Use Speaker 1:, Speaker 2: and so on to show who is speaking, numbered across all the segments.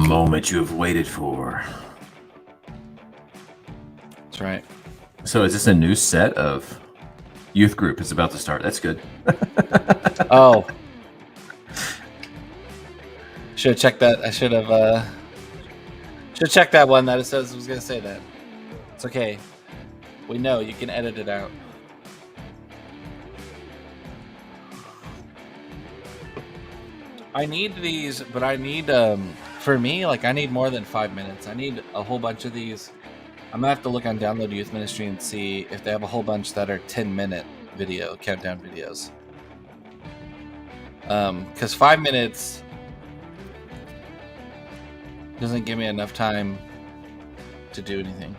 Speaker 1: moment you have waited for.
Speaker 2: That's right.
Speaker 1: So is this a new set of youth group is about to start? That's good.
Speaker 2: Oh. Should have checked that. I should have checked that one that it says was going to say that. It's okay. We know you can edit it out. I need these, but I need for me, like I need more than 5 minutes. I need a whole bunch of these. I'm gonna have to look on Download Youth Ministry and see if they have a whole bunch that are 10-minute video countdown videos. Because 5 minutes doesn't give me enough time to do anything.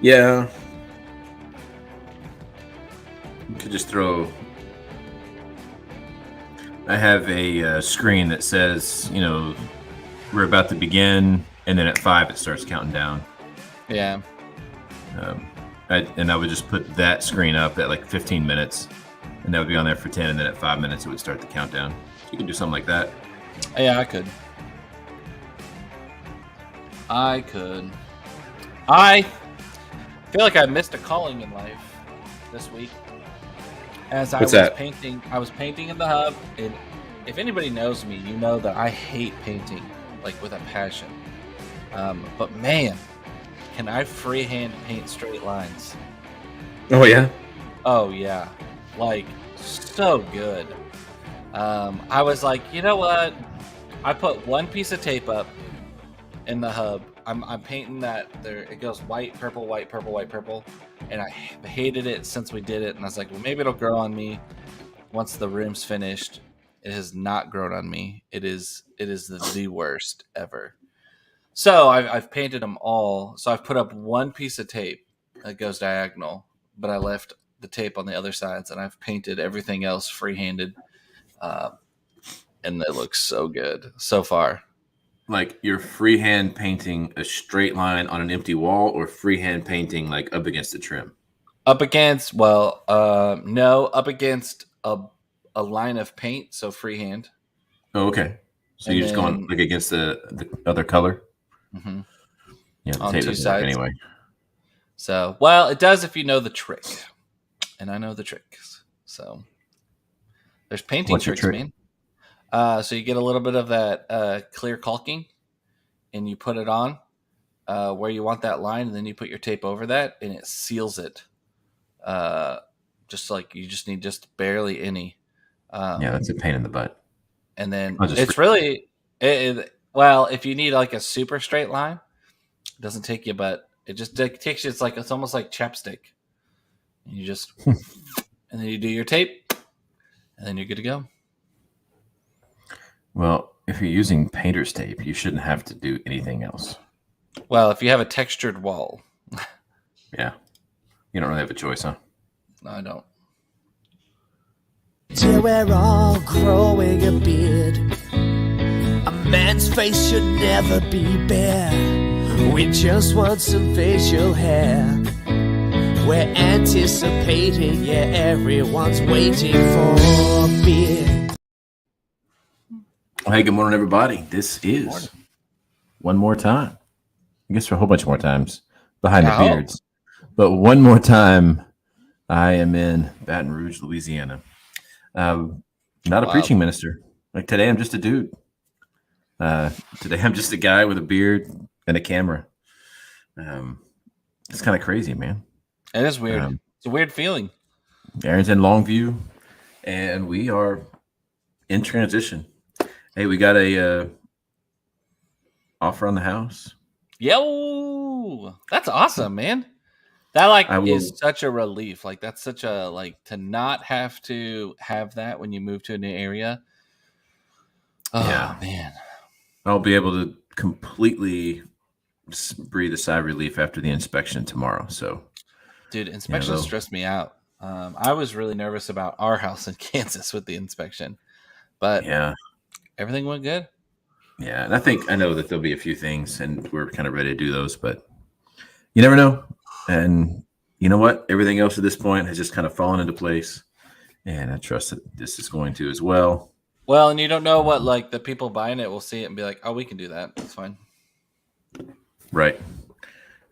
Speaker 1: Yeah. You could just throw. I have a screen that says, we're about to begin, and then at 5 it starts counting down.
Speaker 2: Yeah.
Speaker 1: I would just put that screen up at like 15 minutes, and that would be on there for 10, and then at 5 minutes it would start the countdown. You could do something like that.
Speaker 2: Yeah, I could. I feel like I missed a calling in life this week. As I was painting in the hub, and if anybody knows me, you know that I hate painting, like with a passion. But man, can I freehand paint straight lines?
Speaker 1: Oh yeah?
Speaker 2: Oh yeah, like so good. I was like, you know what? I put one piece of tape up in the hub. I'm painting that there. It goes white, purple, white, purple, white, purple. And I hated it since we did it. And I was like, well, maybe it'll grow on me once the room's finished. It has not grown on me. It is the worst ever. So I've painted them all. So I've put up one piece of tape that goes diagonal, but I left the tape on the other sides, and I've painted everything else freehanded. And it looks so good so far.
Speaker 1: Like you're freehand painting a straight line on an empty wall, or freehand painting like up against the trim?
Speaker 2: Up against, up against a line of paint, so freehand.
Speaker 1: Oh, okay. So you're just going like against the other color?
Speaker 2: Mm-hmm.
Speaker 1: Yeah, the tape doesn't work anyway.
Speaker 2: So, well, it does if you know the trick. And I know the tricks. So there's painting tricks, man. So you get a little bit of that clear caulking, and you put it on where you want that line, and then you put your tape over that, and it seals it. Just like you just need just barely any.
Speaker 1: Yeah, that's a pain in the butt.
Speaker 2: And then it's really well, if you need like a super straight line, it doesn't take you, but it just takes you. It's almost like chapstick. And you just and then you do your tape, and then you're good to go.
Speaker 1: Well, if you're using painter's tape, you shouldn't have to do anything else.
Speaker 2: Well, if you have a textured wall.
Speaker 1: Yeah. You don't really have a choice, huh?
Speaker 2: No, I don't.
Speaker 3: Till we're all growing a beard. A man's face should never be bare. We just want some facial hair. We're anticipating, yeah, everyone's waiting for a beard.
Speaker 1: Well, hey, good morning, everybody. This is One More Time. I guess for a whole bunch more times behind the beards. But one more time, I am in Baton Rouge, Louisiana. Not a preaching minister. Like today, I'm just a dude. Today, I'm just a guy with a beard and a camera. It's kind of crazy, man.
Speaker 2: It is weird. It's a weird feeling.
Speaker 1: Aaron's in Longview, and we are in transition. Hey, we got a offer on the house.
Speaker 2: Yo, that's awesome, man. That is such a relief. Like that's such a to not have to have that when you move to a new area. Oh yeah, man.
Speaker 1: I'll be able to completely breathe a sigh of relief after the inspection tomorrow. So,
Speaker 2: dude, inspections stress me out. I was really nervous about our house in Kansas with the inspection, but
Speaker 1: yeah,
Speaker 2: everything went good.
Speaker 1: Yeah, and I know that there'll be a few things, and we're kind of ready to do those, but you never know. And you know what? Everything else at this point has just kind of fallen into place, and I trust that this is going to as well.
Speaker 2: Well, and you don't know what like the people buying it will see it and be like, "Oh, we can do that. That's fine."
Speaker 1: Right.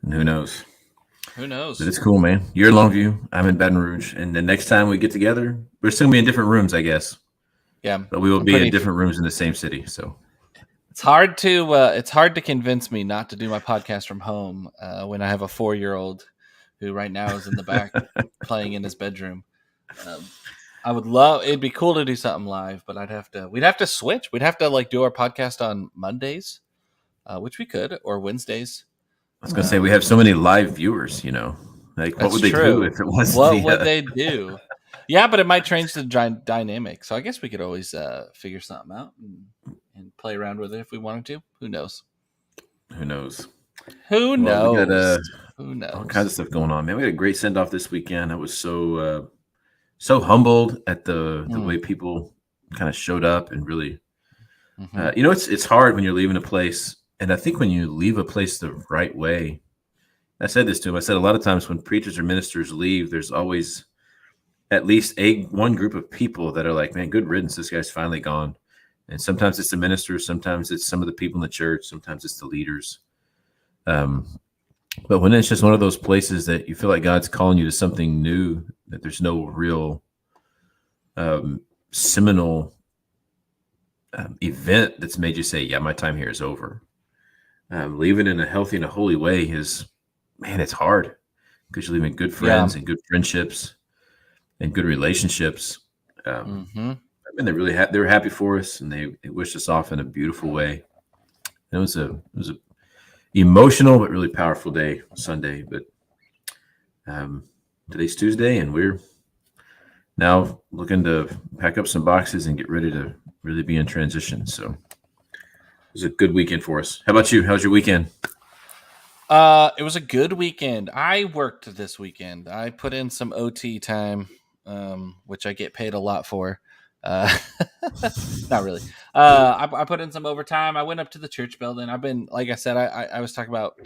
Speaker 1: And who knows?
Speaker 2: Who knows?
Speaker 1: But it's cool, man. You're in Longview. I'm in Baton Rouge. And the next time we get together, we're still going to be in different rooms, I guess.
Speaker 2: Yeah.
Speaker 1: But we will be in different rooms in the same city. So
Speaker 2: it's hard to convince me not to do my podcast from home when I have a 4-year-old who right now is in the back playing in his bedroom. I would love. It'd be cool to do something live, but we'd have to switch. We'd have to like do our podcast on Mondays, which we could, or Wednesdays.
Speaker 1: I was going to say, we have so many live viewers, you know. Like, what would they do if it was?
Speaker 2: What would they do? Yeah, but it might change the dynamic. So I guess we could always figure something out and play around with it if we wanted to. Who knows?
Speaker 1: Who knows?
Speaker 2: Who knows?
Speaker 1: We got,
Speaker 2: who knows?
Speaker 1: All kinds of stuff going on, man. We had a great send off this weekend. I was so humbled at the way people kind of showed up and really, you know, it's hard when you're leaving a place. And I think when you leave a place the right way, I said this to him. I said a lot of times when preachers or ministers leave, there's always at least one group of people that are like, man, good riddance. This guy's finally gone. And sometimes it's the ministers. Sometimes it's some of the people in the church. Sometimes it's the leaders. But when it's just one of those places that you feel like God's calling you to something new, that there's no real seminal event that's made you say, yeah, my time here is over. Leaving in a healthy and a holy way is, man, it's hard because you're leaving good friends and good friendships and good relationships. I mean, they were happy for us, and they wished us off in a beautiful way. And it was a emotional but really powerful day, Sunday. But today's Tuesday, and we're now looking to pack up some boxes and get ready to really be in transition. So it was a good weekend for us. How about you? How's your weekend?
Speaker 2: It was a good weekend. I worked this weekend. I put in some OT time, which I get paid a lot for. Not really. I put in some overtime. I went up to the church building. I've been, like I said, I was talking about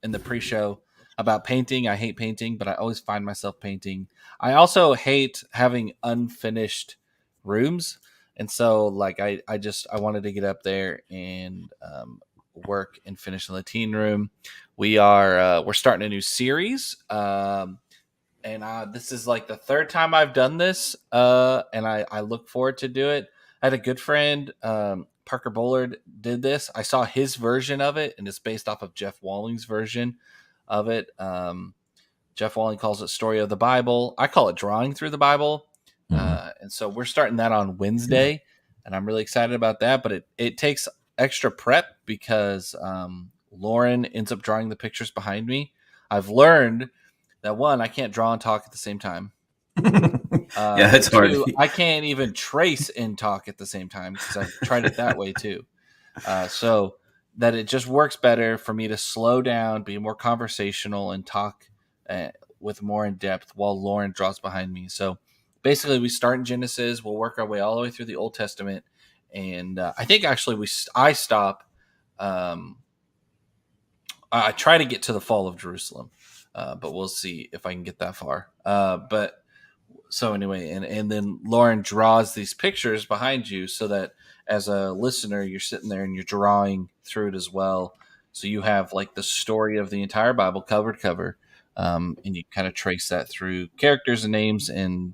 Speaker 2: in the pre-show about painting. I hate painting, but I always find myself painting. I also hate having unfinished rooms. And so like, I wanted to get up there and work and finish in the teen room. We're starting a new series. And this is like the third time I've done this, and I look forward to do it. I had a good friend, Parker Bullard, did this. I saw his version of it, and it's based off of Jeff Walling's version of it. Jeff Walling calls it Story of the Bible. I call it Drawing Through the Bible. And so we're starting that on Wednesday, and I'm really excited about that. But it takes extra prep because Lauren ends up drawing the pictures behind me. I've learned that one, I can't draw and talk at the same time.
Speaker 1: Yeah, it's hard.
Speaker 2: I can't even trace and talk at the same time because I've tried it that way too. So that it just works better for me to slow down, be more conversational, and talk with more in depth while Lauren draws behind me. So basically, we start in Genesis. We'll work our way all the way through the Old Testament, and I think actually I stop. I try to get to the fall of Jerusalem. But we'll see if I can get that far. But so anyway, and then Lauren draws these pictures behind you so that as a listener, you're sitting there and you're drawing through it as well. So you have like the story of the entire Bible cover to cover. And you kind of trace that through characters and names and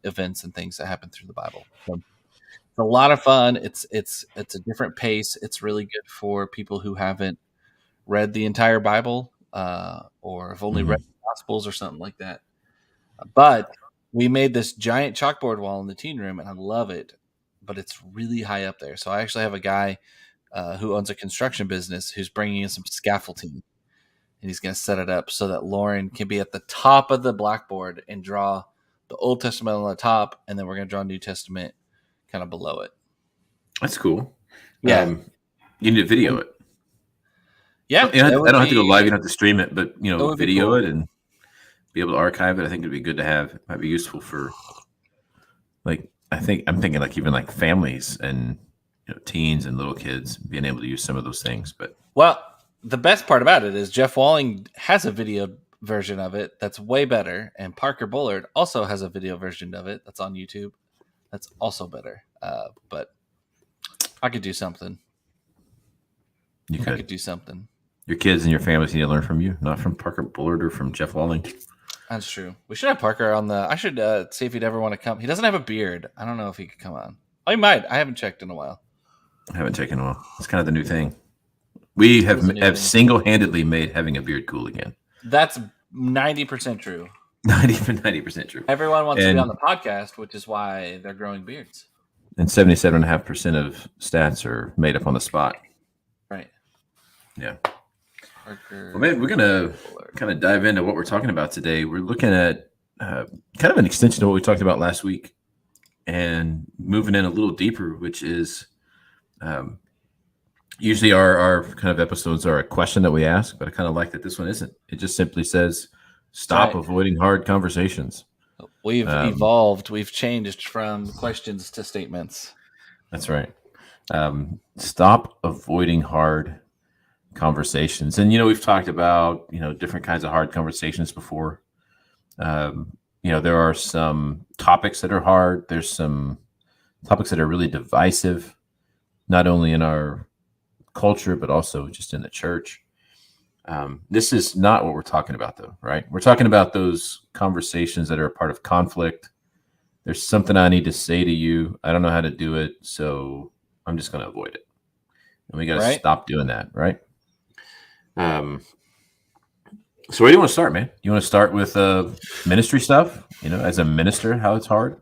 Speaker 2: events and things that happen through the Bible. So it's a lot of fun. It's a different pace. It's really good for people who haven't read the entire Bible. Or have only read the Gospels or something like that. But we made this giant chalkboard wall in the teen room, and I love it. But it's really high up there. So I actually have a guy who owns a construction business who's bringing in some scaffolding, and he's going to set it up so that Lauren can be at the top of the blackboard and draw the Old Testament on the top, and then we're going to draw New Testament kind of below it.
Speaker 1: That's cool.
Speaker 2: Yeah.
Speaker 1: You need to video it.
Speaker 2: Yeah,
Speaker 1: I don't have to go live. You don't have to stream it, but video
Speaker 2: cool.
Speaker 1: it and be able to archive it. I think it'd be good to have. It might be useful for, like, I'm thinking like even like families and teens and little kids being able to use some of those things. But
Speaker 2: the best part about it is Jeff Walling has a video version of it that's way better, and Parker Bullard also has a video version of it that's on YouTube that's also better. But I could do something.
Speaker 1: You
Speaker 2: I could
Speaker 1: could.
Speaker 2: do something.
Speaker 1: Your kids and your families need to learn from you, not from Parker Bullard or from Jeff Walling.
Speaker 2: That's true. We should have Parker on the. I should see if he'd ever want to come. He doesn't have a beard. I don't know if he could come on. Oh, he might. I haven't checked in a while.
Speaker 1: I haven't taken a while. It's kind of the new thing. We have single-handedly made having a beard cool again.
Speaker 2: That's 90% true.
Speaker 1: 90% true.
Speaker 2: Everyone wants to be on the podcast, which is why they're growing beards.
Speaker 1: And 77.5% of stats are made up on the spot.
Speaker 2: Right.
Speaker 1: Yeah.
Speaker 2: Parker,
Speaker 1: well, man, we're going to kind of dive into what we're talking about today. We're looking at kind of an extension of what we talked about last week and moving in a little deeper, which is usually our kind of episodes are a question that we ask, but I kind of like that this one isn't. It just simply says, stop avoiding hard conversations.
Speaker 2: We've evolved. We've changed from questions to statements.
Speaker 1: That's right. Stop avoiding hard conversations. And, we've talked about, different kinds of hard conversations before. There are some topics that are hard. There's some topics that are really divisive, not only in our culture, but also just in the church. This is not what we're talking about, though, right? We're talking about those conversations that are a part of conflict. There's something I need to say to you. I don't know how to do it, so I'm just going to avoid it. And we got to stop doing that, right? So where do you want to start, man? You want to start with ministry stuff? As a minister, how it's hard?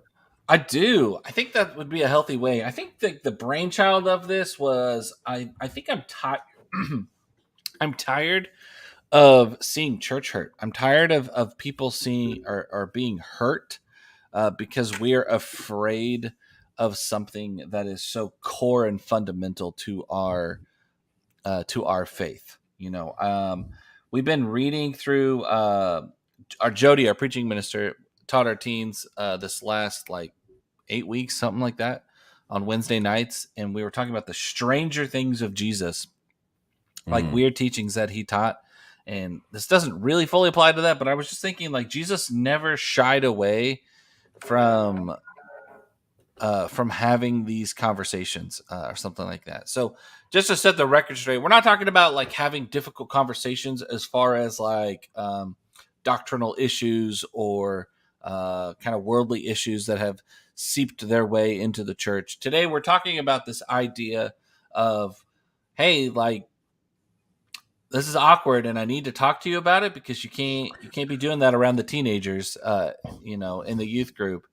Speaker 2: I do. I think that would be a healthy way. I think the brainchild of this was I think I'm tired. I'm tired of seeing church hurt. I'm tired of people seeing or being hurt because we're afraid of something that is so core and fundamental to our faith. We've been reading through our Jody, our preaching minister, taught our teens this last 8 weeks, something like that, on Wednesday nights, and we were talking about the stranger things of Jesus, weird teachings that he taught. And this doesn't really fully apply to that, but I was just thinking, Jesus never shied away from having these conversations or something like that. So just to set the record straight, we're not talking about having difficult conversations as far as doctrinal issues or kind of worldly issues that have seeped their way into the church. Today, we're talking about this idea of, hey, this is awkward and I need to talk to you about it because you can't be doing that around the teenagers, in the youth group.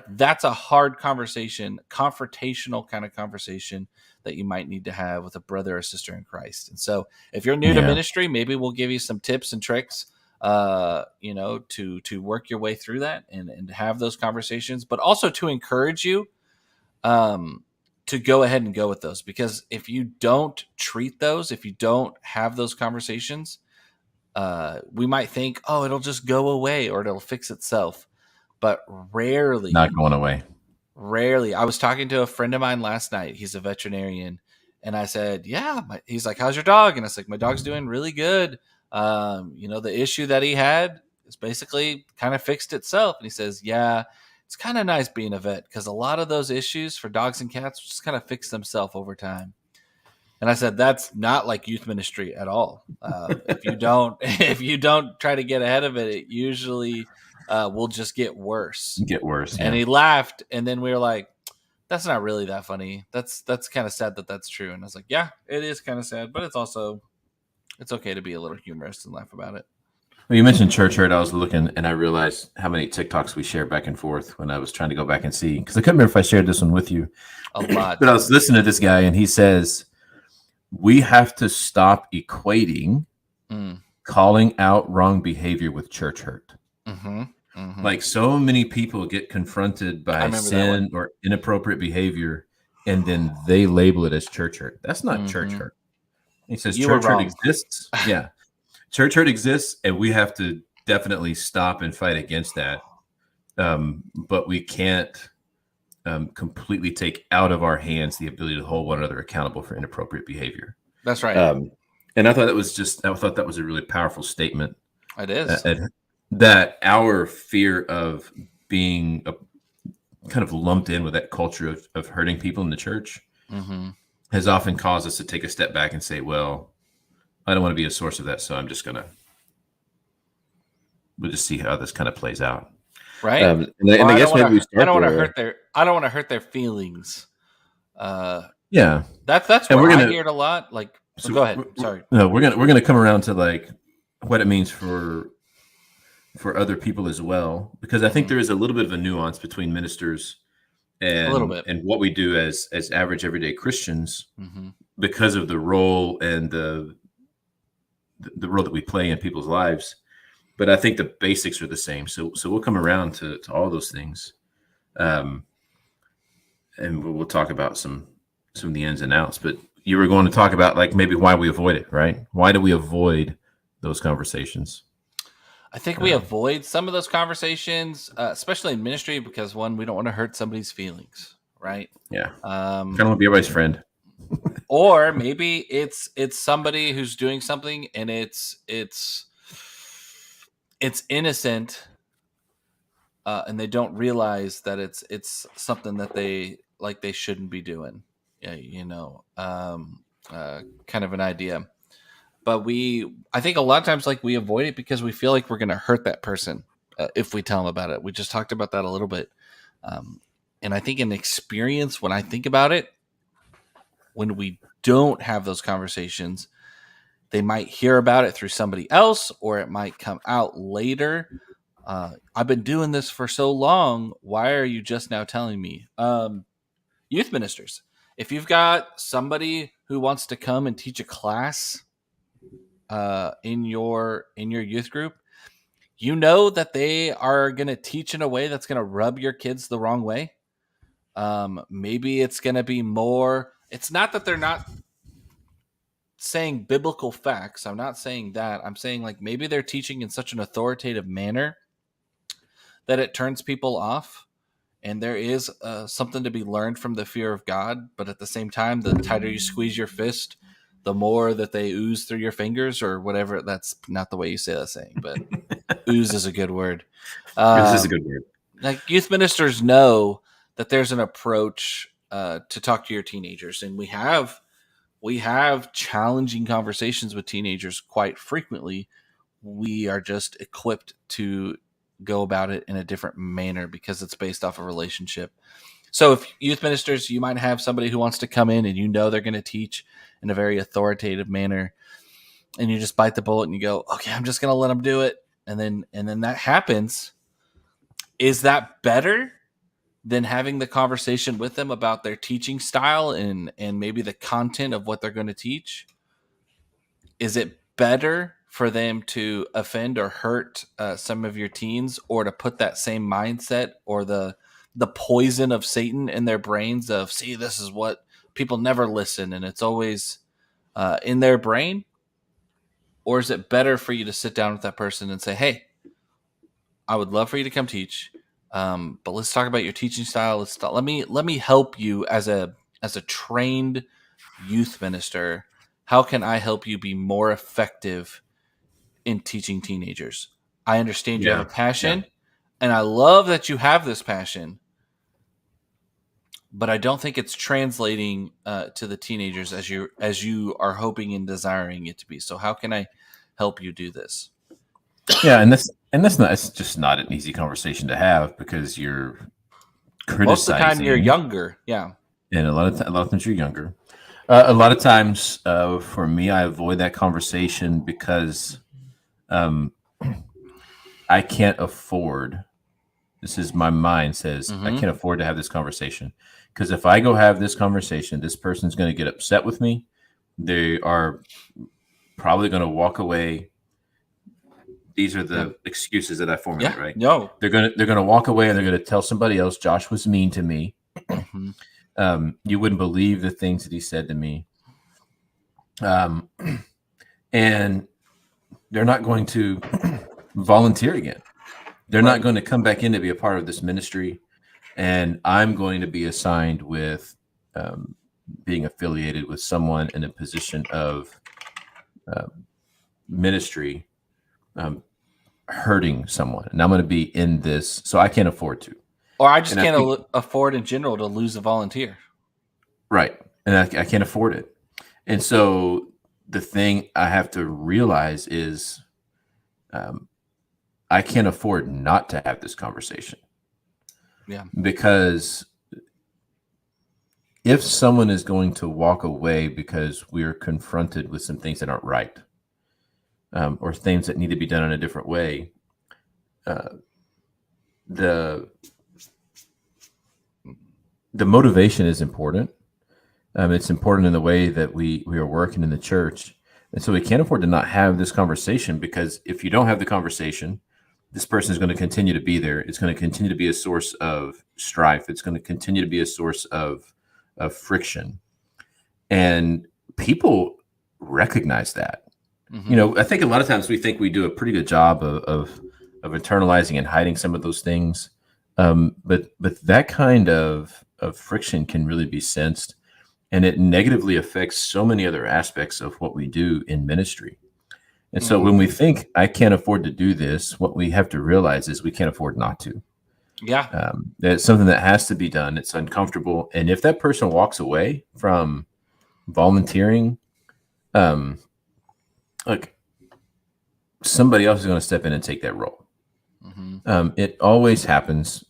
Speaker 2: That's a hard conversation, confrontational kind of conversation that you might need to have with a brother or sister in Christ. And so if you're new to ministry, maybe we'll give you some tips and tricks, to work your way through that and have those conversations, but also to encourage you to go ahead and go with those. Because if you don't treat those, if you don't have those conversations, we might think, oh, it'll just go away or it'll fix itself. But rarely.
Speaker 1: Not going away.
Speaker 2: Rarely. I was talking to a friend of mine last night. He's a veterinarian. And I said, he's like, how's your dog? And I was like, my dog's doing really good. The issue that he had is basically kind of fixed itself. And he says, yeah, it's kind of nice being a vet because a lot of those issues for dogs and cats just kind of fix themselves over time. And I said, that's not like youth ministry at all. If you don't try to get ahead of it, it usually will just get worse.
Speaker 1: Yeah.
Speaker 2: And he laughed. And then we were like, that's not really that funny. That's kind of sad that that's true. And I was like, yeah, it is kind of sad, but it's okay to be a little humorous and laugh about it.
Speaker 1: Well, you mentioned church hurt. I was looking and I realized how many TikToks we share back and forth when I was trying to go back and see, because I couldn't remember if I shared this one with you.
Speaker 2: A lot.
Speaker 1: But I was listening to this guy and he says, we have to stop equating calling out wrong behavior with church hurt. Mm-hmm. Mm-hmm. So many people get confronted by sin or inappropriate behavior and then they label it as church hurt. That's not church hurt. He says church hurt exists. Yeah. Church hurt exists, and we have to definitely stop and fight against that. But we can't completely take out of our hands the ability to hold one another accountable for inappropriate behavior.
Speaker 2: That's right.
Speaker 1: And I thought that was a really powerful statement.
Speaker 2: It is.
Speaker 1: That our fear of being kind of lumped in with that culture of hurting people in the church
Speaker 2: Mm-hmm.
Speaker 1: has often caused us to take a step back and say, well, I don't want to be a source of that, so we'll just see how this kind of plays out.
Speaker 2: Right.
Speaker 1: And I guess maybe we start.
Speaker 2: I don't want to hurt their feelings.
Speaker 1: Yeah,
Speaker 2: that's where I hear it a lot. Like, so go ahead. Sorry.
Speaker 1: No, we're gonna come around to like what it means for other people as well, because I think there is a little bit of a nuance between ministers and what we do as average everyday Christians, because of the role and the role that we play in people's lives. But I think the basics are the same. So we'll come around to all those things, and we'll talk about some of the ins and outs. But you were going to talk about like maybe why we avoid it, right? Why do we avoid those conversations?
Speaker 2: I think we avoid some of those conversations, especially in ministry, because one, we don't want to hurt somebody's feelings, right?
Speaker 1: Yeah. Kind of want to be everybody's friend.
Speaker 2: Or maybe it's somebody who's doing something and it's innocent, and they don't realize that it's something that they shouldn't be doing. Yeah, kind of an idea. But I think a lot of times, like, we avoid it because we feel like we're going to hurt that person if we tell them about it. We just talked about that a little bit. And I think in experience, when I think about it, when we don't have those conversations, they might hear about it through somebody else, or it might come out later. I've been doing this for so long. Why are you just now telling me? Youth ministers, if you've got somebody who wants to come and teach a class in your youth group, you know that they are going to teach in a way that's going to rub your kids the wrong way. Maybe it's going to be more. It's not that they're not saying biblical facts. I'm not saying that. I'm saying like maybe they're teaching in such an authoritative manner that it turns people off. And there is something to be learned from the fear of God. But at the same time, the tighter you squeeze your fist, the more that they ooze through your fingers, or whatever. That's not the way you say that saying, but ooze is a good word.
Speaker 1: This is a good word.
Speaker 2: Like, youth ministers know that there's an approach to talk to your teenagers, and we have challenging conversations with teenagers quite frequently. We are just equipped to go about it in a different manner because it's based off a relationship. So if youth ministers, you might have somebody who wants to come in and you know they're going to teach in a very authoritative manner, and you just bite the bullet and you go, okay, I'm just going to let them do it. And then that happens. Is that better than having the conversation with them about their teaching style and maybe the content of what they're going to teach? Is it better for them to offend or hurt some of your teens, or to put that same mindset or the poison of Satan in their brains of, see, this is what people never listen, and it's always in their brain? Or is it better for you to sit down with that person and say, hey, I would love for you to come teach, but let's talk about your teaching style. Let me help you as a trained youth minister. How can I help you be more effective in teaching teenagers? I understand you have a passion, and I love that you have this passion, but I don't think it's translating to the teenagers as you are hoping and desiring it to be. So how can I help you do this?
Speaker 1: Yeah, and it's just not an easy conversation to have, because you're criticizing.
Speaker 2: Most of the time you're younger, yeah.
Speaker 1: And a lot of times you're younger. A lot of times, for me, I avoid that conversation because I can't afford. This is my mind says I can't afford to have this conversation, because if I go have this conversation, this person's going to get upset with me. They are probably going to walk away. These are the excuses that I formulate, right?
Speaker 2: No,
Speaker 1: they're gonna walk away and they're gonna tell somebody else, Josh was mean to me. You wouldn't believe the things that he said to me. And they're not going to volunteer again. They're not going to come back in to be a part of this ministry. And I'm going to be assigned with being affiliated with someone in a position of ministry, hurting someone, and I'm going to be in this, so I can't afford to.
Speaker 2: Or I just can't afford in general to lose a volunteer.
Speaker 1: Right. And I can't afford it. And so the thing I have to realize is I can't afford not to have this conversation.
Speaker 2: Yeah.
Speaker 1: Because if someone is going to walk away because we're confronted with some things that aren't right, or things that need to be done in a different way, the motivation is important. It's important in the way that we are working in the church. And so we can't afford to not have this conversation, because if you don't have the conversation, this person is going to continue to be there. It's going to continue to be a source of strife. It's going to continue to be a source of friction. And people recognize that. Mm-hmm. I think a lot of times we think we do a pretty good job of internalizing and hiding some of those things. But that kind of friction can really be sensed, and it negatively affects so many other aspects of what we do in ministry. And so when we think I can't afford to do this, what we have to realize is we can't afford not to.
Speaker 2: Yeah.
Speaker 1: It's something that has to be done. It's uncomfortable. And if that person walks away from volunteering, look, somebody else is going to step in and take that role. Mm-hmm. It always happens.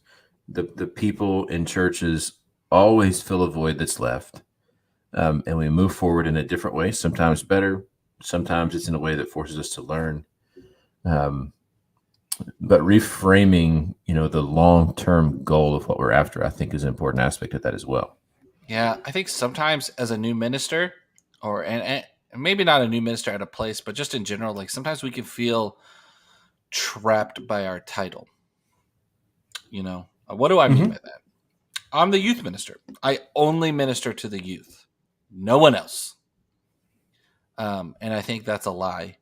Speaker 1: The people in churches always fill a void that's left. And we move forward in a different way, sometimes better. Sometimes it's in a way that forces us to learn. But reframing, the long-term goal of what we're after, I think, is an important aspect of that as well.
Speaker 2: Yeah, I think sometimes as a new minister, and maybe not a new minister at a place, but just in general, like sometimes we can feel trapped by our title. What do I mean by that? I'm the youth minister. I only minister to the youth, no one else. And I think that's a lie.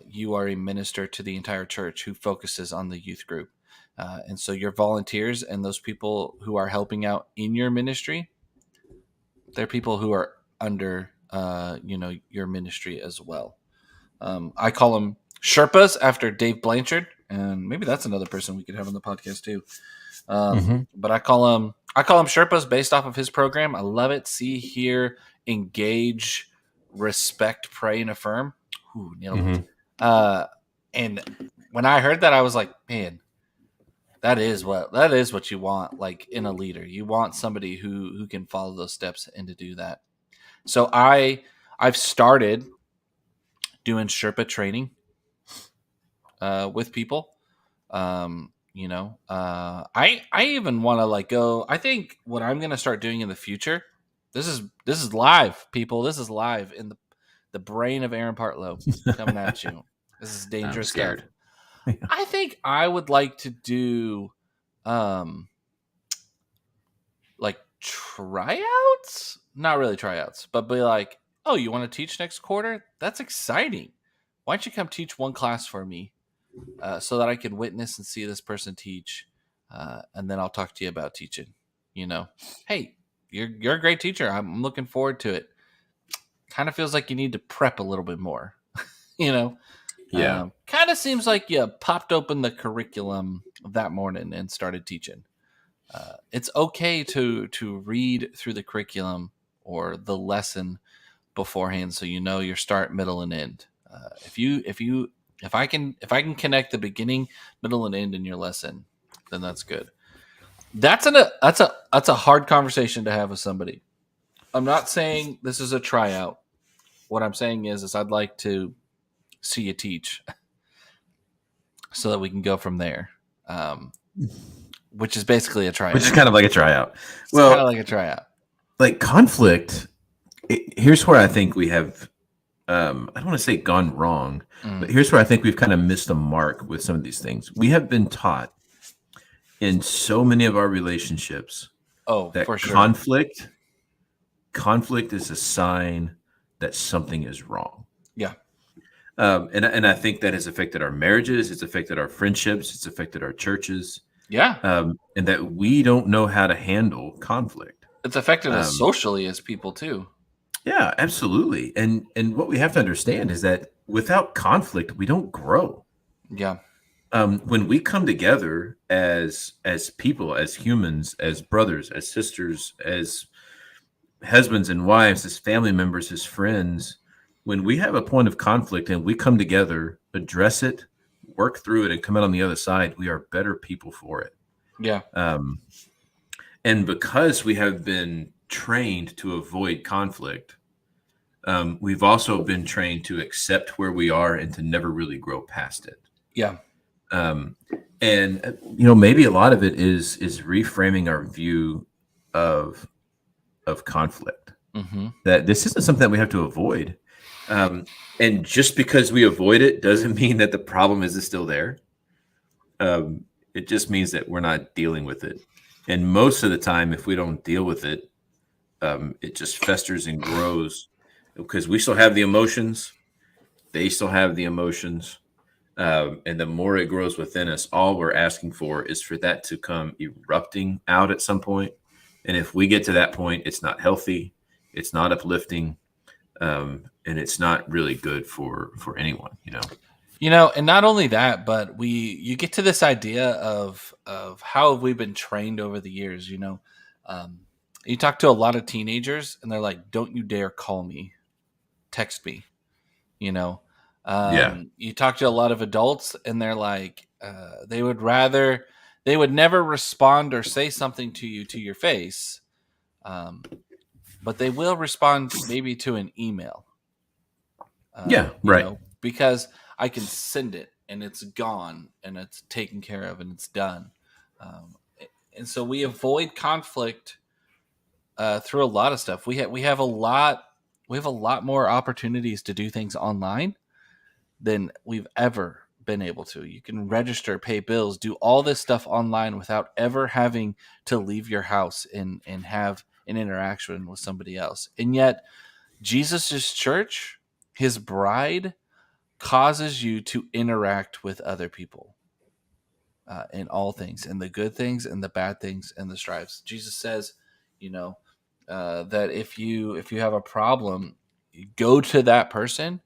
Speaker 2: You are a minister to the entire church who focuses on the youth group. And so your volunteers and those people who are helping out in your ministry, they're people who are under, your ministry as well. I call them Sherpas after Dave Blanchard, and maybe that's another person we could have on the podcast too. But I call them Sherpas based off of his program. I love it. See, hear, engage, respect, pray, and affirm. Ooh, nailed it. And when I heard that, I was like, man, that is what you want, like in a leader. You want somebody who can follow those steps and to do that. So I've started doing Sherpa training with people. I even want to go. I think what I'm going to start doing in the future. This is live, people. This is live in the brain of Aaron Partlow coming at you. This is dangerous stuff. Yeah. I think I would like to do like tryouts. Not really tryouts, but be like, oh, you want to teach next quarter? That's exciting. Why don't you come teach one class for me so that I can witness and see this person teach, and then I'll talk to you about teaching. Hey, you're a great teacher. I'm looking forward to it. Kind of feels like you need to prep a little bit more.
Speaker 1: Yeah.
Speaker 2: Kind of seems like you popped open the curriculum that morning and started teaching. It's okay to read through the curriculum or the lesson beforehand, so your start, middle, and end. If I can connect the beginning, middle, and end in your lesson, then that's good. That's a hard conversation to have with somebody. I'm not saying this is a tryout. What I'm saying is I'd like to see you teach so that we can go from there. Which is basically a tryout.
Speaker 1: Which is kind of like a tryout.
Speaker 2: It's kind of like a tryout.
Speaker 1: Like conflict, here's where I think we have, I don't want to say gone wrong, but here's where I think we've kind of missed a mark with some of these things. We have been taught in so many of our relationships that
Speaker 2: for sure.
Speaker 1: conflict is a sign that something is wrong.
Speaker 2: Yeah.
Speaker 1: And I think that has affected our marriages. It's affected our friendships. It's affected our churches.
Speaker 2: Yeah.
Speaker 1: And that we don't know how to handle conflict.
Speaker 2: It's affected us socially as people too.
Speaker 1: Yeah, absolutely. And what we have to understand is that without conflict, we don't grow.
Speaker 2: Yeah.
Speaker 1: when we come together as people, as humans, as brothers, as sisters, as husbands and wives, as family members, as friends, when we have a point of conflict and we come together, address it, work through it, and come out on the other side, we are better people for it.
Speaker 2: Yeah.
Speaker 1: And because we have been trained to avoid conflict, we've also been trained to accept where we are and to never really grow past it.
Speaker 2: Yeah.
Speaker 1: And maybe a lot of it is reframing our view of conflict.
Speaker 2: Mm-hmm.
Speaker 1: That this isn't something that we have to avoid, and just because we avoid it doesn't mean that the problem isn't still there. It just means that we're not dealing with it, and most of the time, if we don't deal with it, it just festers and grows because we still have the emotions, they still have the emotions. And the more it grows within us, all we're asking for is for that to come erupting out at some point. And if we get to that point, it's not healthy, it's not uplifting, and it's not really good for anyone.
Speaker 2: And not only that, but you get to this idea of how have we been trained over the years. You talk to a lot of teenagers, and they're like, "Don't you dare call me, text me."
Speaker 1: Yeah.
Speaker 2: You talk to a lot of adults, and they're like, they would never respond or say something to you to your face, but they will respond maybe to an email.
Speaker 1: Right.
Speaker 2: Because I can send it and it's gone and it's taken care of and it's done. And so we avoid conflict through a lot of stuff. We have a lot more opportunities to do things online than we've ever been able to. You can register, pay bills, do all this stuff online without ever having to leave your house and have an interaction with somebody else. And yet Jesus's church, his bride, causes you to interact with other people in all things, in the good things and the bad things and the strifes. Jesus says, that if you have a problem, you go to that person.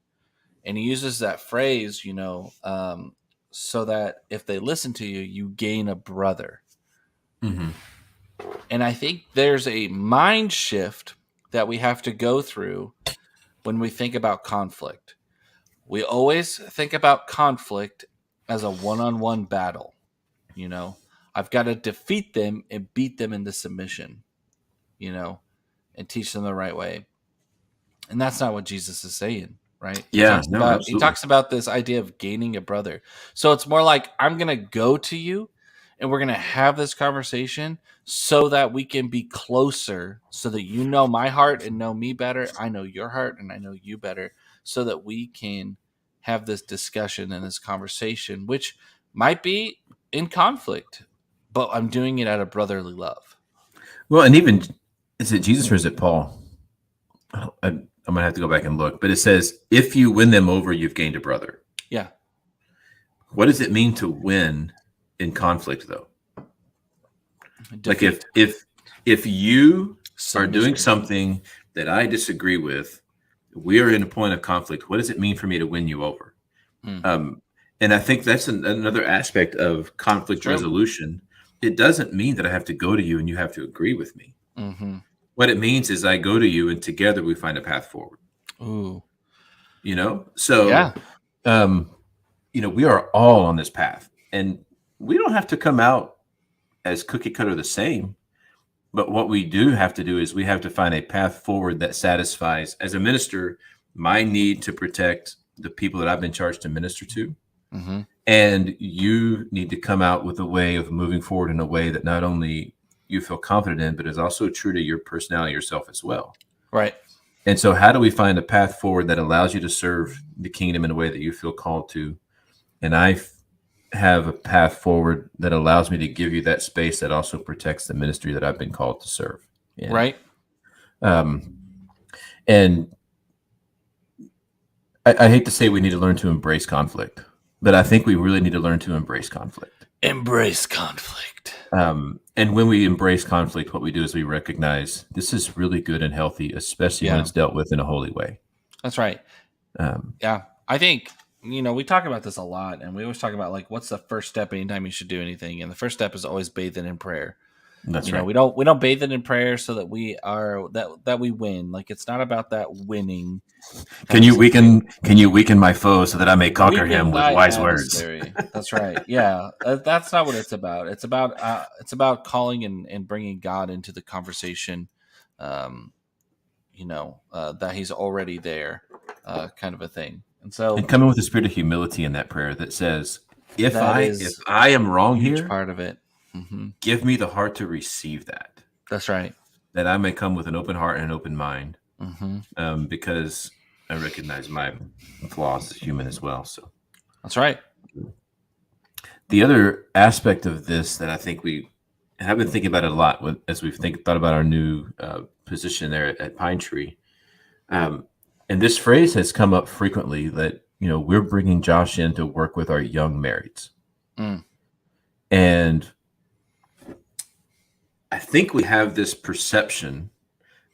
Speaker 2: And he uses that phrase, so that if they listen to you, you gain a brother.
Speaker 1: Mm-hmm.
Speaker 2: And I think there's a mind shift that we have to go through when we think about conflict. We always think about conflict as a one-on-one battle. I've got to defeat them and beat them into submission, and teach them the right way. And that's not what Jesus is saying. Right?
Speaker 1: Yeah.
Speaker 2: He talks about this idea of gaining a brother. So it's more like I'm going to go to you and we're going to have this conversation so that we can be closer, so that you know my heart and know me better. I know your heart and I know you better, so that we can have this discussion and this conversation, which might be in conflict, but I'm doing it out of brotherly love.
Speaker 1: Well, and even, is it Jesus or is it Paul? I'm going to have to go back and look, but it says, if you win them over, you've gained a brother.
Speaker 2: Yeah.
Speaker 1: What does it mean to win in conflict, though?
Speaker 2: Defeat.
Speaker 1: Like if you are doing something that I disagree with, we are in a point of conflict. What does it mean for me to win you over? And I think that's another aspect of conflict resolution. It doesn't mean that I have to go to you and you have to agree with me.
Speaker 2: Mm-hmm.
Speaker 1: What it means is I go to you and together we find a path forward.
Speaker 2: Ooh.
Speaker 1: So,
Speaker 2: yeah.
Speaker 1: We are all on this path, and we don't have to come out as cookie cutter the same. But what we do have to do is we have to find a path forward that satisfies, as a minister, my need to protect the people that I've been charged to minister to.
Speaker 2: Mm-hmm.
Speaker 1: And you need to come out with a way of moving forward in a way that not only you feel confident in, but is also true to your personality, yourself as well.
Speaker 2: Right.
Speaker 1: And so how do we find a path forward that allows you to serve the kingdom in a way that you feel called to? And I have a path forward that allows me to give you that space that also protects the ministry that I've been called to serve. Yeah.
Speaker 2: Right.
Speaker 1: And I hate to say we need to learn to embrace conflict, but I think we really need to learn to embrace conflict.
Speaker 2: Embrace conflict.
Speaker 1: And when we embrace conflict, what we do is we recognize this is really good and healthy, especially when it's dealt with in a holy way.
Speaker 2: That's right. I think we talk about this a lot, and we always talk about like what's the first step anytime you should do anything, and the first step is always bathing in prayer.
Speaker 1: That's right.
Speaker 2: We don't bathe it in prayer so that we win. Like it's not about that winning.
Speaker 1: Can you weaken my foe so that I may conquer him with wise words?
Speaker 2: That's right. Yeah, that's not what it's about. It's about calling and bringing God into the conversation. That He's already there, kind of a thing. And
Speaker 1: coming with a spirit of humility in that prayer that says, if I am wrong here,
Speaker 2: part of it. Mm-hmm.
Speaker 1: Give me the heart to receive that.
Speaker 2: That's right.
Speaker 1: That I may come with an open heart and an open mind,
Speaker 2: because
Speaker 1: I recognize my flaws as human as well. So
Speaker 2: that's right.
Speaker 1: The other aspect of this that I think I've been thinking about it a lot as we've thought about our new position there at Pine Tree, and this phrase has come up frequently that we're bringing Josh in to work with our young marrieds, and I think we have this perception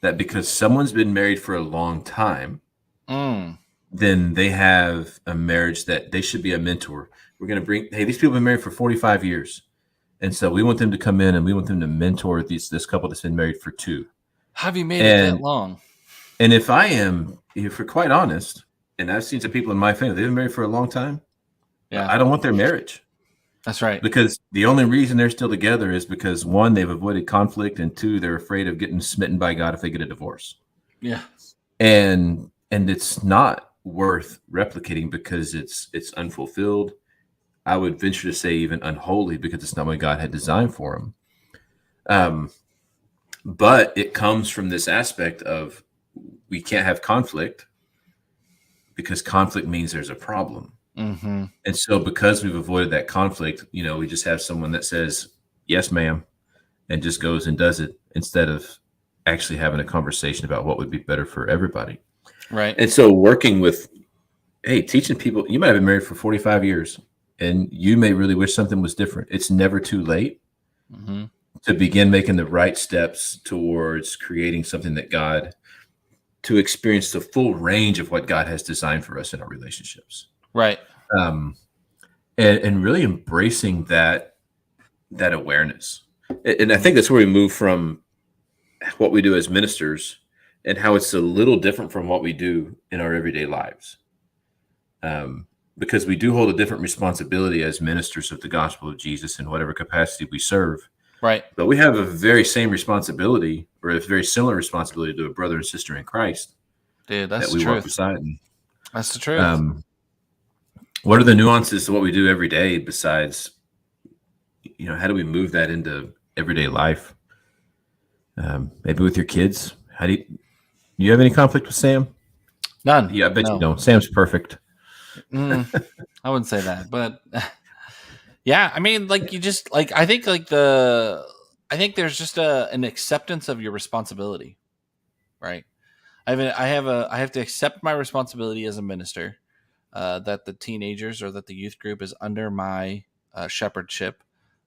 Speaker 1: that because someone's been married for a long time, then they have a marriage that they should be a mentor. We're going to bring, hey, these people have been married for 45 years. And so we want them to come in and we want them to mentor this couple that's been married for 2.
Speaker 2: Have you made it that long?
Speaker 1: And if we're quite honest, and I've seen some people in my family, they've been married for a long time.
Speaker 2: Yeah.
Speaker 1: I don't want their marriage.
Speaker 2: That's right.
Speaker 1: Because the only reason they're still together is because 1, they've avoided conflict, and 2, they're afraid of getting smitten by God if they get a divorce.
Speaker 2: Yeah.
Speaker 1: And it's not worth replicating because it's unfulfilled. I would venture to say even unholy because it's not what God had designed for them. But it comes from this aspect of we can't have conflict because conflict means there's a problem.
Speaker 2: Mm-hmm.
Speaker 1: And so because we've avoided that conflict, we just have someone that says, yes, ma'am, and just goes and does it instead of actually having a conversation about what would be better for everybody.
Speaker 2: Right.
Speaker 1: And so working with, teaching people, you might have been married for 45 years and you may really wish something was different. It's never too late to begin making the right steps towards creating something to experience the full range of what God has designed for us in our relationships.
Speaker 2: Right.
Speaker 1: And really embracing that awareness. And I think that's where we move from what we do as ministers and how it's a little different from what we do in our everyday lives. Because we do hold a different responsibility as ministers of the gospel of Jesus in whatever capacity we serve.
Speaker 2: Right.
Speaker 1: But we have a very same responsibility, or a very similar responsibility to a brother and sister in Christ.
Speaker 2: Dude, that's
Speaker 1: that we
Speaker 2: the truth.
Speaker 1: walk beside.
Speaker 2: That's the truth.
Speaker 1: What are the nuances to what we do every day besides, how do we move that into everyday life? Maybe with your kids. Do you have any conflict with Sam?
Speaker 2: None.
Speaker 1: Yeah, I bet you don't. Sam's perfect.
Speaker 2: I wouldn't say that, but yeah, I mean, like you just like I think there's just an acceptance of your responsibility, right? I have to accept my responsibility as a minister, that the teenagers or that the youth group is under my shepherdship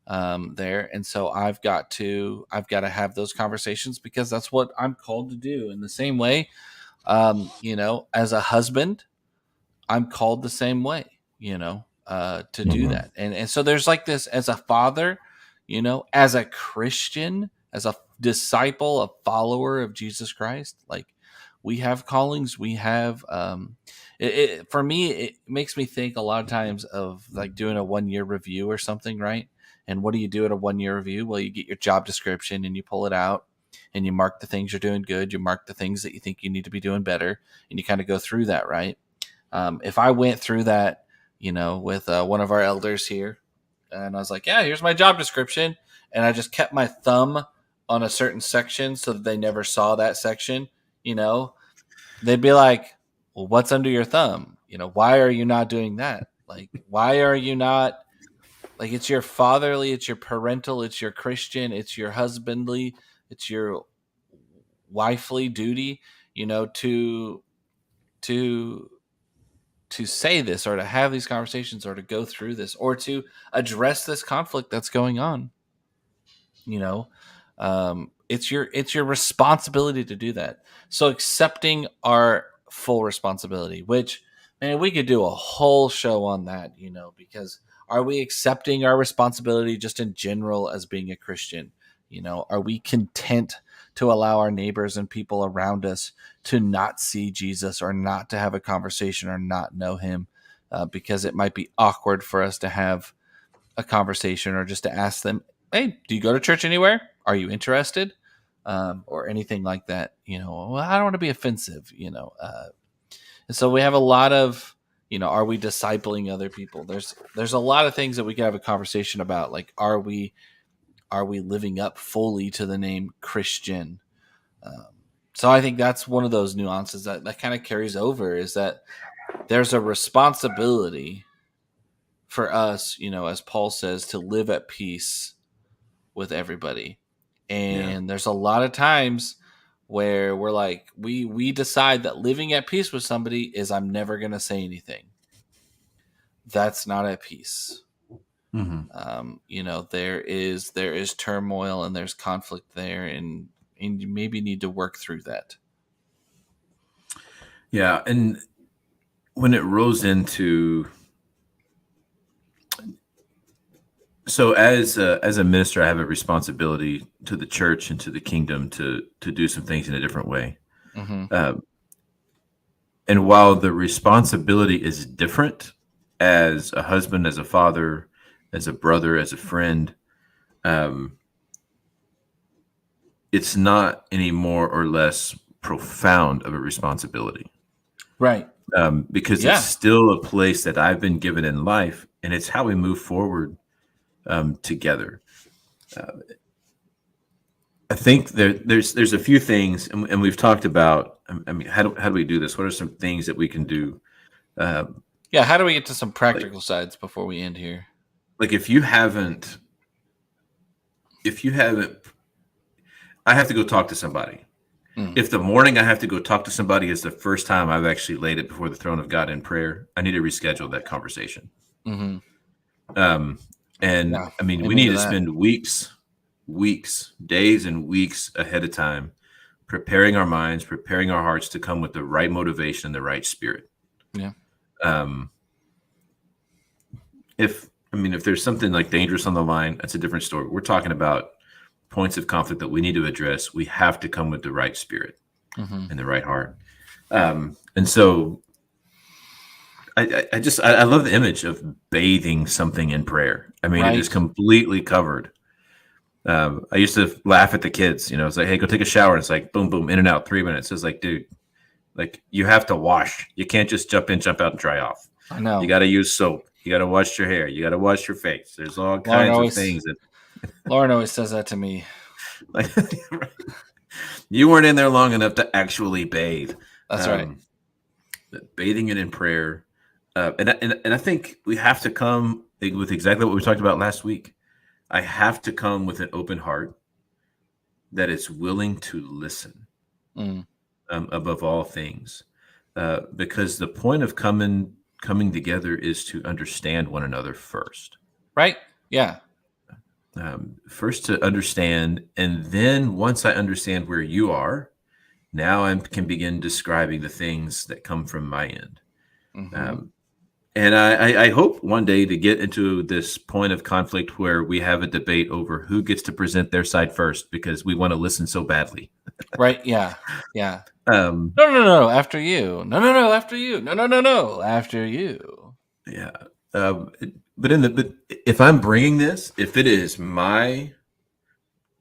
Speaker 2: there, and so I've got to have those conversations because that's what I'm called to do. In the same way, as a husband, I'm called the same way, to do that. And so there's like this as a father, as a Christian, as a disciple, a follower of Jesus Christ, like we have callings, we have, for me, it makes me think a lot of times of like doing a 1-year review or something, right? And what do you do at a 1-year review? Well, you get your job description and you pull it out and you mark the things you're doing good. You mark the things that you think you need to be doing better. And you kind of go through that, right? If I went through that, with one of our elders here and I was like, yeah, here's my job description. And I just kept my thumb on a certain section so that they never saw that section, they'd be like, well, what's under your thumb? Why are you not doing that? Like, why are you not, like, it's your fatherly, it's your parental, it's your Christian, it's your husbandly, it's your wifely duty, to say this or to have these conversations or to go through this or to address this conflict that's going on. It's your responsibility to do that. So accepting our full responsibility, which And we could do a whole show on that, because are we accepting our responsibility just in general as being a Christian? Are we content to allow our neighbors and people around us to not see Jesus or not to have a conversation or not know him because it might be awkward for us to have a conversation or just to ask them, hey, do you go to church anywhere? Are you interested? Or anything like that. Well, I don't want to be offensive, and so we have a lot of, are we discipling other people? There's a lot of things that we can have a conversation about. Like, are we living up fully to the name Christian? So I think that's one of those nuances that kind of carries over, is that there's a responsibility for us, as Paul says, to live at peace with everybody. And there's a lot of times where we're like, we decide that living at peace with somebody is, I'm never going to say anything. That's not at peace. There is turmoil and there's conflict there, and you maybe need to work through that.
Speaker 1: Yeah. And when it rolls into, so as a minister, I have a responsibility to the church and to the kingdom to do some things in a different way. And while the responsibility is different as a husband, as a father, as a brother, as a friend, it's not any more or less profound of a responsibility.
Speaker 2: Right.
Speaker 1: Because it's still a place that I've been given in life, and it's how we move forward together. I think there's a few things, and we've talked about. I mean, how do we do this? What are some things that we can do?
Speaker 2: How do we get to some practical sides before we end here?
Speaker 1: Like, if you haven't, I have to go talk to somebody. If the morning I have to go talk to somebody is the first time I've actually laid it before the throne of God in prayer, I need to reschedule that conversation. I mean, we need to spend weeks, days and weeks ahead of time preparing our minds, preparing our hearts to come with the right motivation and the right spirit.
Speaker 2: Yeah.
Speaker 1: If there's something like dangerous on the line, that's a different story. We're talking about points of conflict that we need to address. We have to come with the right spirit and the right heart. And so I love the image of bathing something in prayer. I mean, It is completely covered. I used to laugh at the kids, it's like, hey, go take a shower. And it's like, boom, boom, in and out, 3 minutes. It's like, dude, like, you have to wash. You can't just jump in, jump out, and dry off.
Speaker 2: I know.
Speaker 1: You got to use soap. You got to wash your hair. You got to wash your face. There's all kinds of things that
Speaker 2: Lauren always says that to me.
Speaker 1: Like, you weren't in there long enough to actually bathe.
Speaker 2: That's right.
Speaker 1: Bathing it in prayer. And I think we have to come with exactly what we talked about last week. I have to come with an open heart that is willing to listen above all things. Because the point of coming together is to understand one another first.
Speaker 2: Right? Yeah.
Speaker 1: First to understand, and then once I understand where you are, now I can begin describing the things that come from my end. And I hope one day to get into this point of conflict where we have a debate over who gets to present their side first, because we want to listen so badly.
Speaker 2: Right? Yeah. Yeah. No, after you. No, after you. No, after you.
Speaker 1: Yeah. But if I'm bringing this, if it is my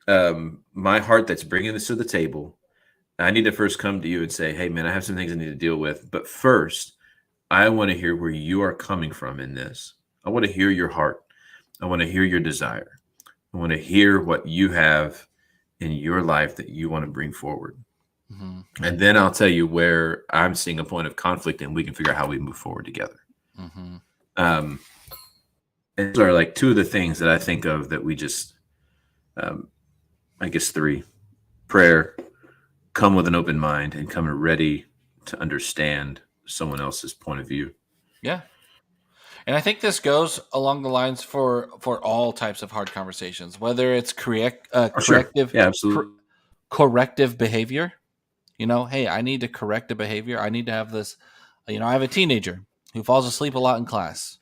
Speaker 1: heart that's bringing this to the table, I need to first come to you and say, hey, man, I have some things I need to deal with. But first, I want to hear where you are coming from in this. I want to hear your heart. I want to hear your desire. I want to hear what you have in your life that you want to bring forward. And then I'll tell you where I'm seeing a point of conflict, and we can figure out how we move forward together. And those are like two of the things that I think of that we just, I guess 3, prayer, come with an open mind, and come ready to understand someone else's point of view. Yeah.
Speaker 2: And I think this goes along the lines for all types of hard conversations, whether it's corrective,
Speaker 1: sure. Yeah, absolutely.
Speaker 2: Corrective behavior. Hey, I need to correct a behavior. I need to have this, I have a teenager who falls asleep a lot in class.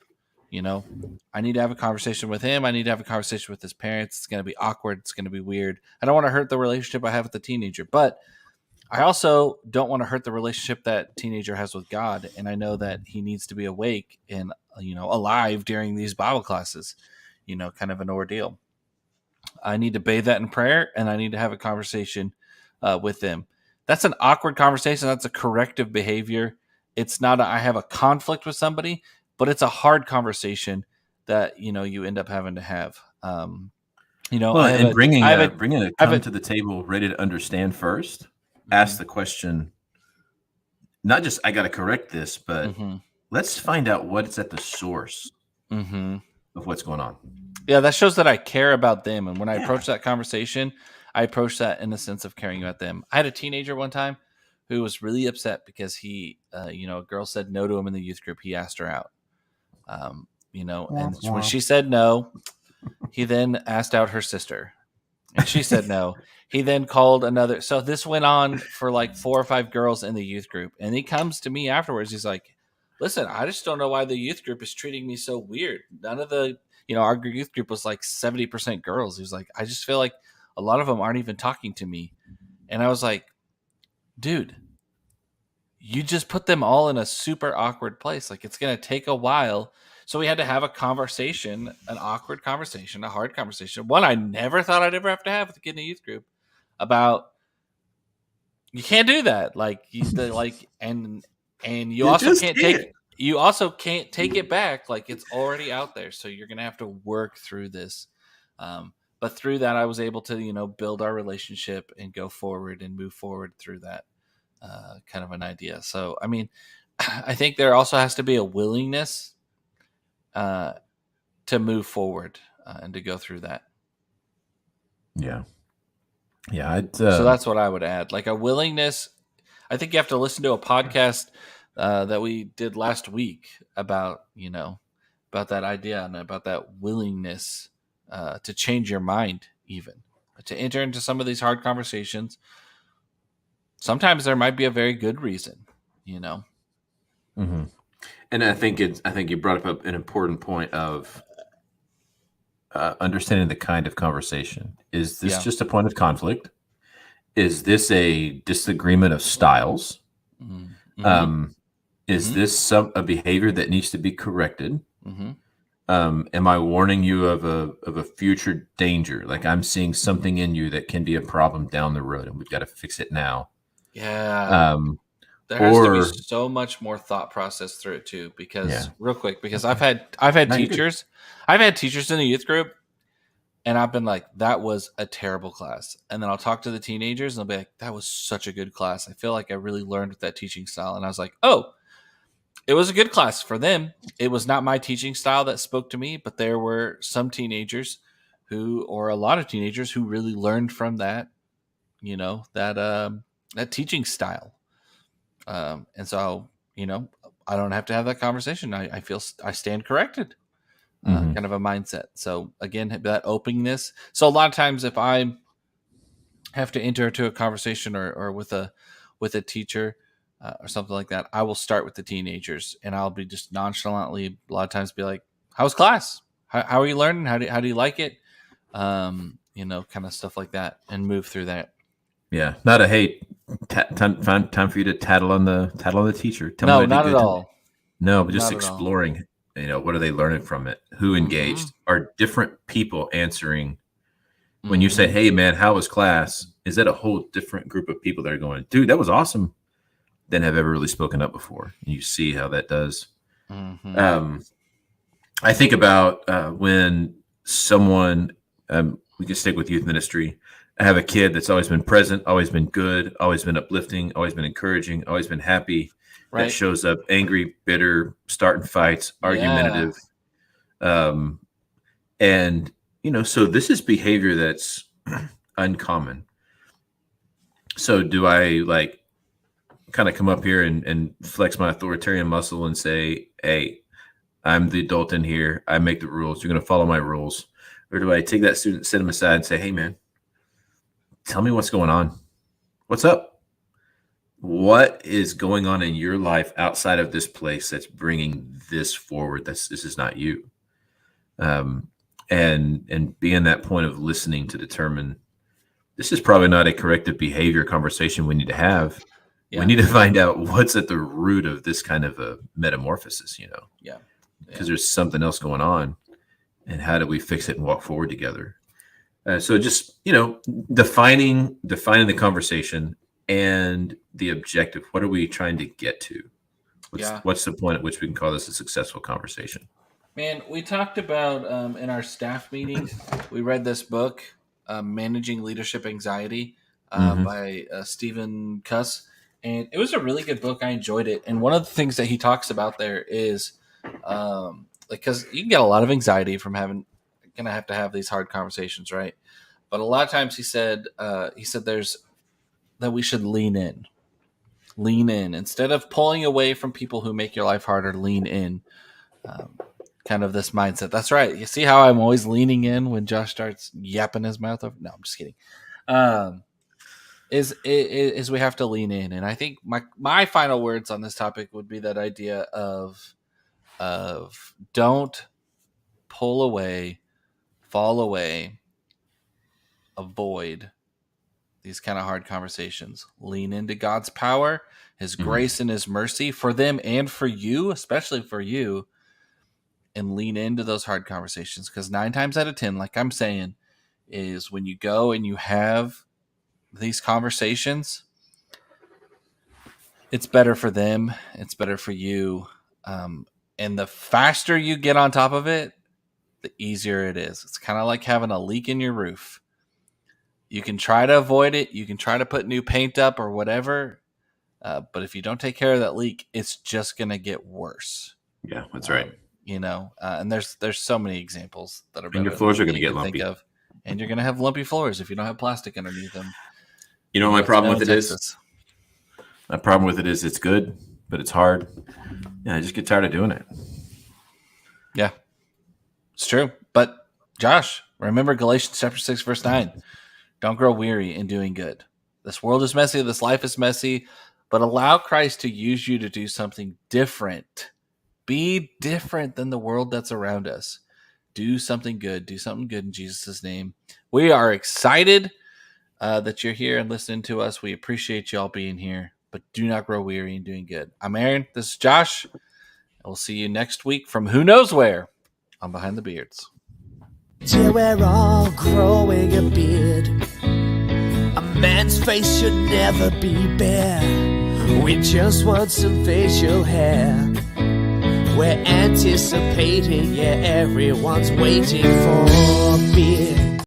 Speaker 2: I need to have a conversation with him. I need to have a conversation with his parents. It's going to be awkward. It's going to be weird. I don't want to hurt the relationship I have with the teenager, but I also don't want to hurt the relationship that teenager has with God. And I know that he needs to be awake and, alive during these Bible classes, kind of an ordeal. I need to bathe that in prayer, and I need to have a conversation with them. That's an awkward conversation. That's a corrective behavior. It's not I have a conflict with somebody, but it's a hard conversation that, you end up having to have.
Speaker 1: Bringing a come to the table ready to understand first. Mm-hmm. Ask the question, not just I got to correct this, but let's find out what's at the source of what's going on.
Speaker 2: Yeah, that shows that I care about them. And when I approach that conversation, I approach that in the sense of caring about them. I had a teenager one time who was really upset because he, a girl said no to him in the youth group. He asked her out, and when she said no, he then asked out her sister, and she said no. He then called another. So this went on for like 4 or 5 girls in the youth group. And he comes to me afterwards. He's like, listen, I just don't know why the youth group is treating me so weird. None of the, our youth group was like 70% girls. He was like, I just feel like a lot of them aren't even talking to me. And I was like, dude, you just put them all in a super awkward place. Like, it's going to take a while. So we had to have a conversation, an awkward conversation, a hard conversation. One I never thought I'd ever have to have with a kid in a youth group about you can't do that. Like, and you also can't take it back. Like, it's already out there. So you're going to have to work through this. But through that, I was able to, build our relationship and go forward and move forward through that kind of an idea. So, I mean, I think there also has to be a willingness to move forward and to go through that.
Speaker 1: Yeah.
Speaker 2: So that's what I would add. Like a willingness. I think you have to listen to a podcast that we did last week about, about that idea and about that willingness to change your mind, even to enter into some of these hard conversations. Sometimes there might be a very good reason,
Speaker 1: Mm-hmm. And I think you brought up an important point of understanding the kind of conversation. Is this just a point of conflict? Is this a disagreement of styles? Mm-hmm. Is this a behavior that needs to be corrected? Mm-hmm. Am I warning you of a future danger? Like, I'm seeing something in you that can be a problem down the road, and we've got to fix it now.
Speaker 2: Yeah. There has to be so much more thought process through it too, because real quick, because I've had teachers in the youth group, and I've been like, that was a terrible class. And then I'll talk to the teenagers and they'll be like, that was such a good class. I feel like I really learned with that teaching style. And I was like, oh, it was a good class for them. It was not my teaching style that spoke to me, but there were some teenagers or a lot of teenagers who really learned from that, that teaching style. And so, I don't have to have that conversation. I feel I stand corrected, kind of a mindset. So again, that openness. So a lot of times if I have to enter into a conversation or with a teacher or something like that, I will start with the teenagers and I'll be just nonchalantly a lot of times be like, how's class? How are you learning? How do you like it? Kind of stuff like that, and move through that.
Speaker 1: Yeah. Not a hate. Time for you to tattle on the teacher.
Speaker 2: No, not at all.
Speaker 1: No, but just exploring. What are they learning from it? Who engaged? Are different people answering? When you say, "Hey, man, how was class?" Is that a whole different group of people that are going, "Dude, that was awesome," than have ever really spoken up before? And you see how that does. I think about when someone. We can stick with youth ministry. I have a kid that's always been present, always been good, always been uplifting, always been encouraging, always been happy. Right. That shows up angry, bitter, starting fights, argumentative. Yeah. And, so this is behavior that's uncommon. So do I kind of come up here and flex my authoritarian muscle and say, hey, I'm the adult in here. I make the rules. You're going to follow my rules. Or do I take that student, sit him aside and say, hey, man, tell me what's going on. What's up? what is going on in your life outside of this place that's bringing this forward? This is not you. And be in that point of listening to determine this is probably not a corrective behavior conversation we need to have.
Speaker 2: Yeah.
Speaker 1: We need to find out what's at the root of this kind of a metamorphosis,
Speaker 2: Yeah.
Speaker 1: because there's something else going on, and how do we fix it and walk forward together? So just, defining the conversation and the objective. What are we trying to get to? What's the point at which we can call this a successful conversation?
Speaker 2: Man, we talked about in our staff meeting, we read this book, Managing Leadership Anxiety by Stephen Cuss. And it was a really good book. I enjoyed it. And one of the things that he talks about there is because you can get a lot of anxiety from gonna have to have these hard conversations, right? But a lot of times he said there's that we should lean in instead of pulling away from people who make your life harder. Lean in, kind of this mindset. That's right. You see how I'm always leaning in when Josh starts yapping his mouth over? No, I'm just kidding. Is we have to lean in, and I think my final words on this topic would be that idea of don't pull away, fall away, avoid these kind of hard conversations. Lean into God's power, His grace, and His mercy for them and for you, especially for you, and lean into those hard conversations. Because 9 times out of 10, like I'm saying, is when you go and you have these conversations, it's better for them, it's better for you, and the faster you get on top of it, the easier it is. It's kind of like having a leak in your roof. You can try to avoid it, you can try to put new paint up or whatever, but if you don't take care of that leak, it's just going to get worse.
Speaker 1: Yeah, that's right.
Speaker 2: And there's so many examples that are.
Speaker 1: And your floors are going to get lumpy.
Speaker 2: And you're going to have lumpy floors if you don't have plastic underneath them.
Speaker 1: You know what my problem with it is? My problem with it is it's good, but it's hard. Yeah, I just get tired of doing it.
Speaker 2: Yeah, it's true. But Josh, remember Galatians chapter 6, verse 9. Don't grow weary in doing good. This world is messy. This life is messy. But allow Christ to use you to do something different. Be different than the world that's around us. Do something good. Do something good in Jesus' name. We are excited that you're here and listening to us. We appreciate you all being here. But do not grow weary in doing good. I'm Aaron. This is Josh. We'll see you next week from who knows where on Behind the Beards.
Speaker 3: Till we're all growing a beard. A man's face should never be bare. We just want some facial hair. We're anticipating, yeah, everyone's waiting for a beard.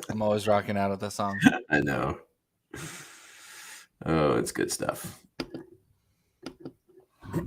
Speaker 2: I'm always rocking out at that song.
Speaker 1: I know. Oh, it's good stuff.